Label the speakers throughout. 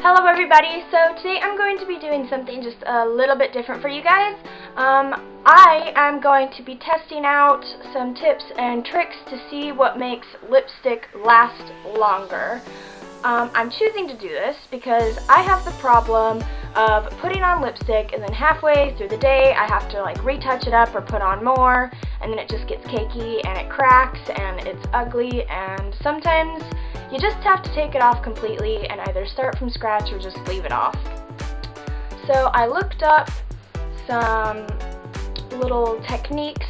Speaker 1: Hello everybody, so today I'm going to be doing something just a little bit different for you guys. I am going to be testing out some tips and tricks to see what makes lipstick last longer. I'm choosing to do this because I have the problem of putting on lipstick and then halfway through the day I have to like retouch it up or put on more, and then it just gets cakey and it cracks and it's ugly, and sometimes you just have to take it off completely and either start from scratch or just leave it off. So I looked up some little techniques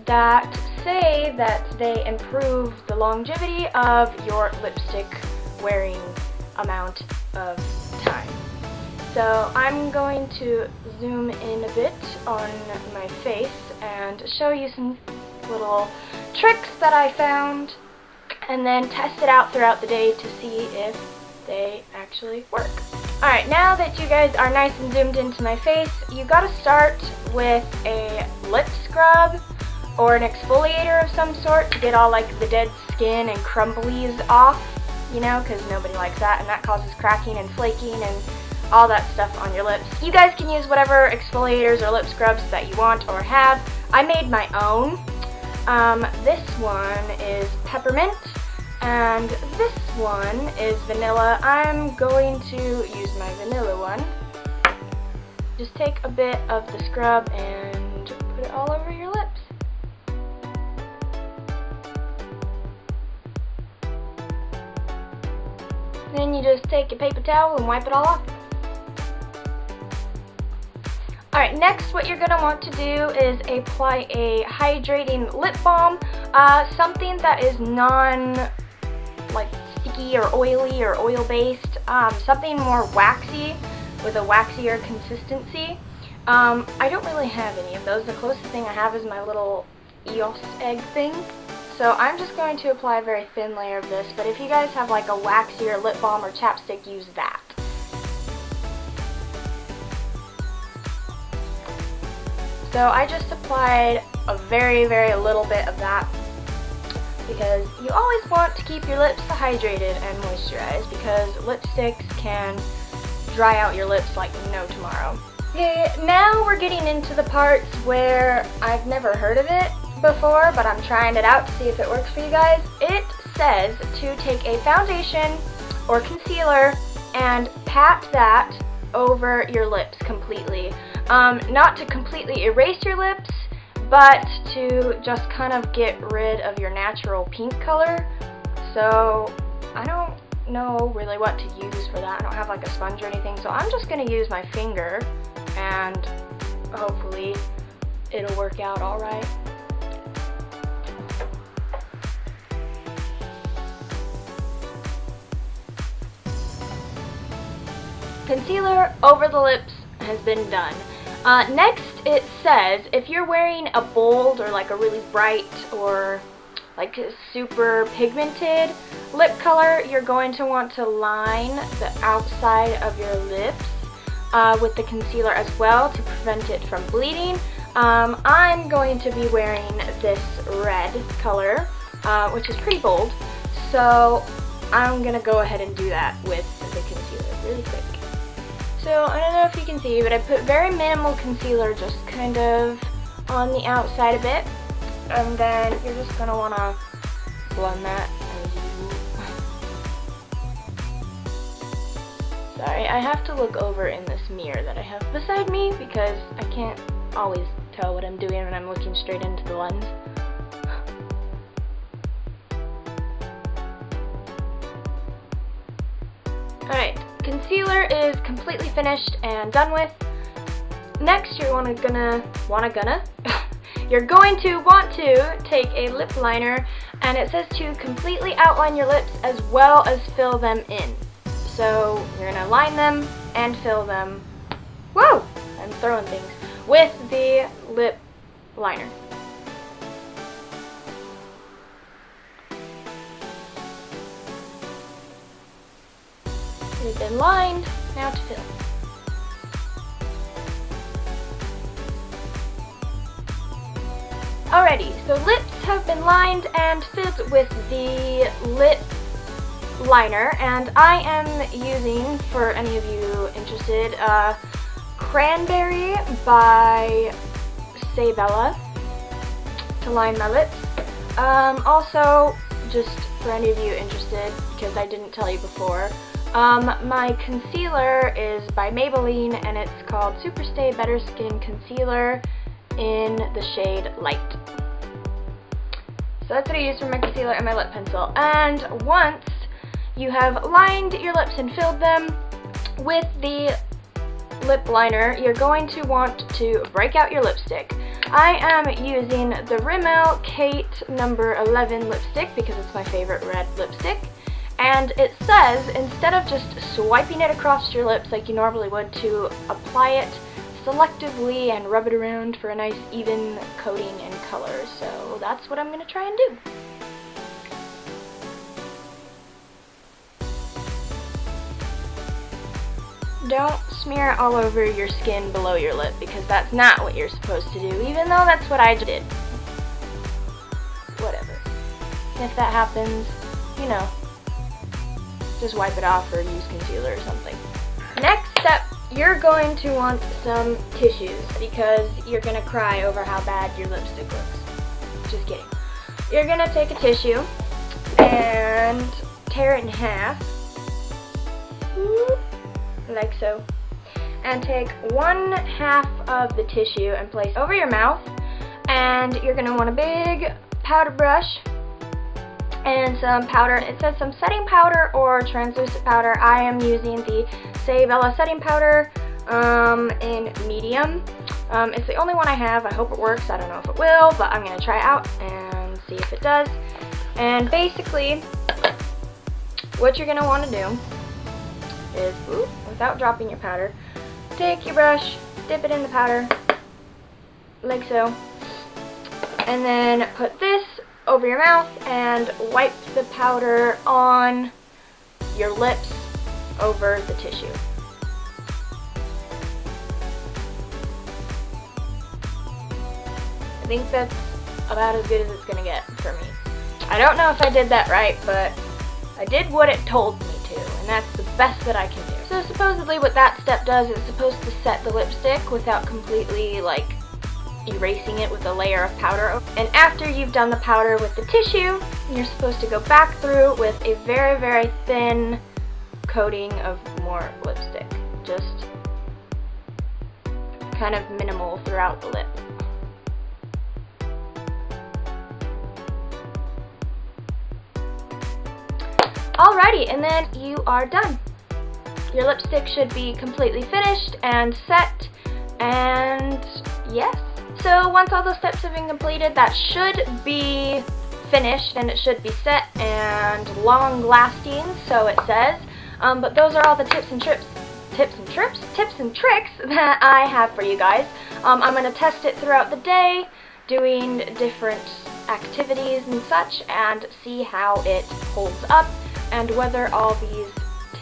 Speaker 1: that say that they improve the longevity of your lipstick wearing amount of time. So I'm going to zoom in a bit on my face and show you some little tricks that I found, and then test it out throughout the day to see if they actually work. Alright, now that you guys are nice and zoomed into my face, you gotta start with a lip scrub or an exfoliator of some sort to get all like the dead skin and crumblies off, you know, because nobody likes that, and that causes cracking and flaking and all that stuff on your lips. You guys can use whatever exfoliators or lip scrubs that you want or have. I made my own. This one is peppermint, and this one is vanilla. I'm going to use my vanilla one. Just take a bit of the scrub and put it all over your lips. Then you just take a paper towel and wipe it all off. Alright, next what you're going to want to do is apply a hydrating lip balm, something that is like sticky or oily or oil-based, something more waxy with a waxier consistency. I don't really have any of those. The closest thing I have is my little EOS egg thing. So I'm just going to apply a very thin layer of this, but if you guys have like a waxier lip balm or chapstick, use that. So I just applied a very, very little bit of that because you always want to keep your lips hydrated and moisturized, because lipsticks can dry out your lips like no tomorrow. Okay, now we're getting into the parts where I've never heard of it before, but I'm trying it out to see if it works for you guys. It says to take a foundation or concealer and pat that over your lips completely. Not to completely erase your lips, but to just kind of get rid of your natural pink color. So I don't know really what to use for that. I don't have like a sponge or anything, so I'm just going to use my finger and hopefully it'll work out alright. Concealer over the lips has been done. Next it says if you're wearing a bold or like a really bright or like a super pigmented lip color, you're going to want to line the outside of your lips with the concealer as well to prevent it from bleeding. I'm going to be wearing this red color, which is pretty bold, so I'm going to go ahead and do that with the concealer really quick. So I don't know if you can see, but I put very minimal concealer just kind of on the outside a bit, and then you're just going to want to blend that as you... Sorry, I have to look over in this mirror that I have beside me because I can't always tell what I'm doing when I'm looking straight into the lens. Alright, concealer is completely finished and done with. Next, you're going to want to take a lip liner, and it says to completely outline your lips as well as fill them in. So you're going to line them and fill them, whoa, I'm throwing things, with the lip liner. They've been lined, now to fill. Alrighty, so lips have been lined and filled with the lip liner, and I am using, for any of you interested, Cranberry by Bella to line my lips. Also, just for any of you interested, because I didn't tell you before, my concealer is by Maybelline, and it's called Superstay Better Skin Concealer in the shade Light. So that's what I use for my concealer and my lip pencil. And once you have lined your lips and filled them with the lip liner, you're going to want to break out your lipstick. I am using the Rimmel Kate number 11 lipstick because it's my favorite red lipstick. And it says, instead of just swiping it across your lips like you normally would, to apply it selectively and rub it around for a nice even coating and color. So that's what I'm going to try and do. Don't smear it all over your skin below your lip, because that's not what you're supposed to do, even though that's what I did. Whatever. If that happens, you know, just wipe it off or use concealer or something. Next step, you're going to want some tissues, because you're going to cry over how bad your lipstick looks. Just kidding. You're going to take a tissue and tear it in half. Like so, and take 1/2 of the tissue and place over your mouth, and you're going to want a big powder brush and some powder. It says some setting powder or translucent powder. I am using the Bella setting powder in medium. It's the only one I have. I hope it works. I don't know if it will, but I'm going to try it out and see if it does. And basically, what you're going to want to do is, without dropping your powder, take your brush, dip it in the powder, like so, and then put this over your mouth and wipe the powder on your lips over the tissue. I think that's about as good as it's gonna get for me. I don't know if I did that right, but I did what it told me to, and that's the best that I can do. So supposedly what that step does is supposed to set the lipstick without completely like erasing it with a layer of powder. And after you've done the powder with the tissue, you're supposed to go back through with a very, very thin coating of more lipstick. Just kind of minimal throughout the lip. Alrighty, and then you are done. Your lipstick should be completely finished and set, and yes. So once all those steps have been completed, that should be finished, and it should be set and long lasting, so it says. But those are all the tips and tricks that I have for you guys. I'm going to test it throughout the day, doing different activities and such, and see how it holds up, and whether all these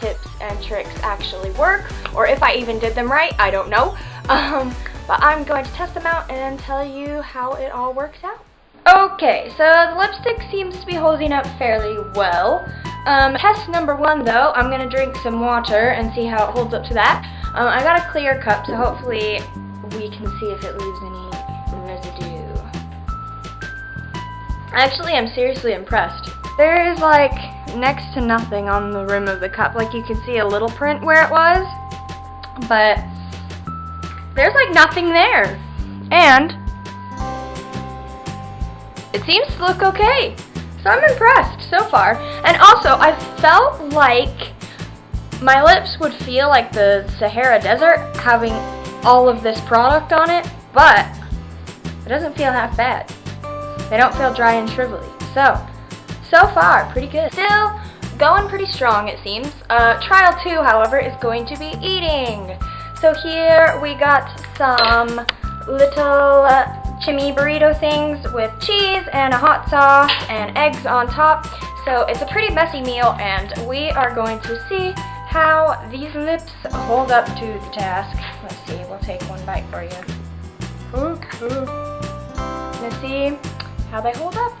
Speaker 1: tips and tricks actually work, or if I even did them right. I don't know. But I'm going to test them out and tell you how it all works out. Okay, so the lipstick seems to be holding up fairly well. Test number 1 though, I'm going to drink some water and see how it holds up to that. I got a clear cup, so hopefully we can see if it leaves any residue. Actually, I'm seriously impressed. There is like next to nothing on the rim of the cup. Like, you can see a little print where it was, but there's like nothing there. And it seems to look okay. So I'm impressed so far. And also, I felt like my lips would feel like the Sahara Desert having all of this product on it, but it doesn't feel half bad. They don't feel dry and shrivelly. So far, pretty good. Still going pretty strong, it seems. Trial 2, however, is going to be eating. So here we got some little chimney burrito things with cheese and a hot sauce and eggs on top. So it's a pretty messy meal, and we are going to see how these lips hold up to the task. Let's see, we'll take one bite for you. Let's see how they hold up.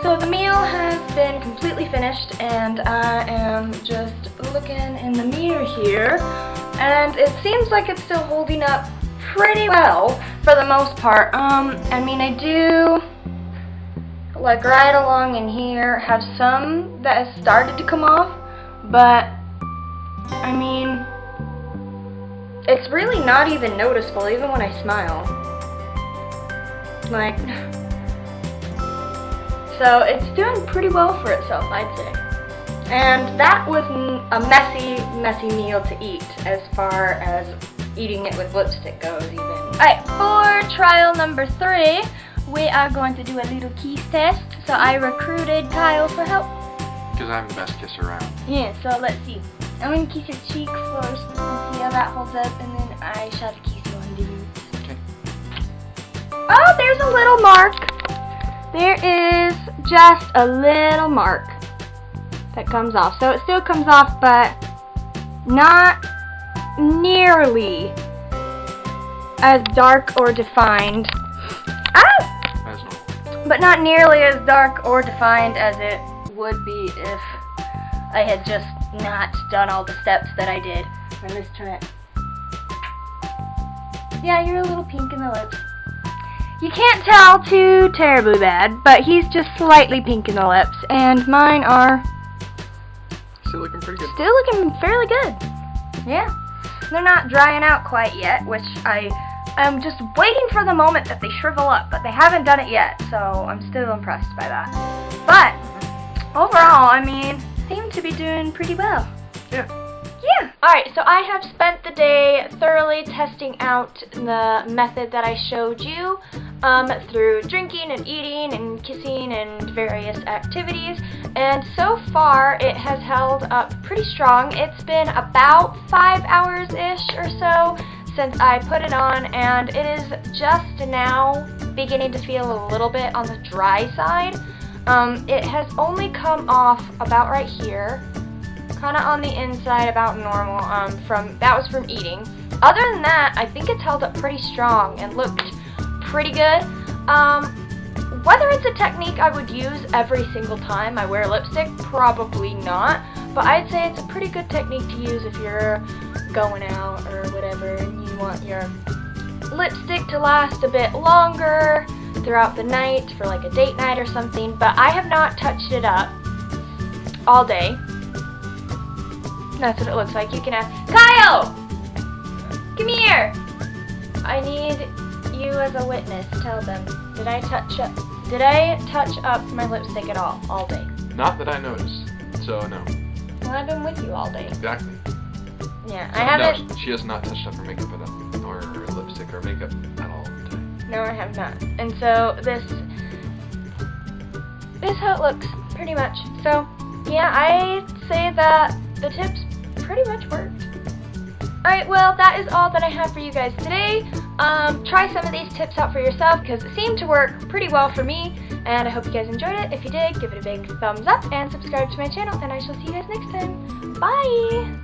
Speaker 1: So the meal has been completely finished, and I am just looking in the mirror here, and it seems like it's still holding up pretty well for the most part. I mean, I do, like right along in here, have some that has started to come off, but I mean, it's really not even noticeable, even when I smile. Like, so it's doing pretty well for itself, I'd say. And that was a messy meal to eat, as far as eating it with lipstick goes, even. Alright, for trial number 3, we are going to do a little kiss test. So I recruited Kyle for help.
Speaker 2: Because I'm the best kisser around.
Speaker 1: Yeah, so let's see. I'm going to kiss your cheek first and see how that holds up, and then I shall kiss you on the lips.
Speaker 2: Okay.
Speaker 1: Oh, there's a little mark. There is just a little mark that comes off. So it still comes off, but not nearly as dark or defined.
Speaker 2: As normal.
Speaker 1: But not nearly as dark or defined as it would be if I had just not done all the steps that I did on this trip. Yeah, you're a little pink in the lips. You can't tell too terribly bad, but he's just slightly pink in the lips, and mine are
Speaker 2: Still looking pretty good.
Speaker 1: still looking fairly good. Yeah. They're not drying out quite yet, which I'm just waiting for the moment that they shrivel up, but they haven't done it yet, so I'm still impressed by that. But overall, I mean, seem to be doing pretty well.
Speaker 2: Yeah.
Speaker 1: Yeah. Alright, so I have spent the day thoroughly testing out the method that I showed you through drinking and eating and kissing and various activities, and so far it has held up pretty strong. It's been about 5 hours-ish or so since I put it on, and it is just now beginning to feel a little bit on the dry side. It has only come off about right here, kind of on the inside about normal. That was from eating. Other than that, I think it's held up pretty strong and looked pretty good. Whether it's a technique I would use every single time I wear lipstick, probably not, but I'd say it's a pretty good technique to use if you're going out or whatever and you want your lipstick to last a bit longer throughout the night for like a date night or something. But I have not touched it up all day. That's what it looks like. You can ask Kyle! Come here! I need you as a witness. Tell them. Did I touch up my lipstick at all day?
Speaker 2: Not that I noticed. So no.
Speaker 1: Well, I've been with you all day.
Speaker 2: Exactly.
Speaker 1: Yeah,
Speaker 2: So,
Speaker 1: I haven't.
Speaker 2: No, she has not touched up her makeup at all, or her lipstick or makeup at all today.
Speaker 1: No, I have not. And so this is how it looks, pretty much. So yeah, I'd say that the tips pretty much worked. Alright, well, that is all that I have for you guys today. Try some of these tips out for yourself because it seemed to work pretty well for me, and I hope you guys enjoyed it. If you did, give it a big thumbs up and subscribe to my channel, and I shall see you guys next time. Bye!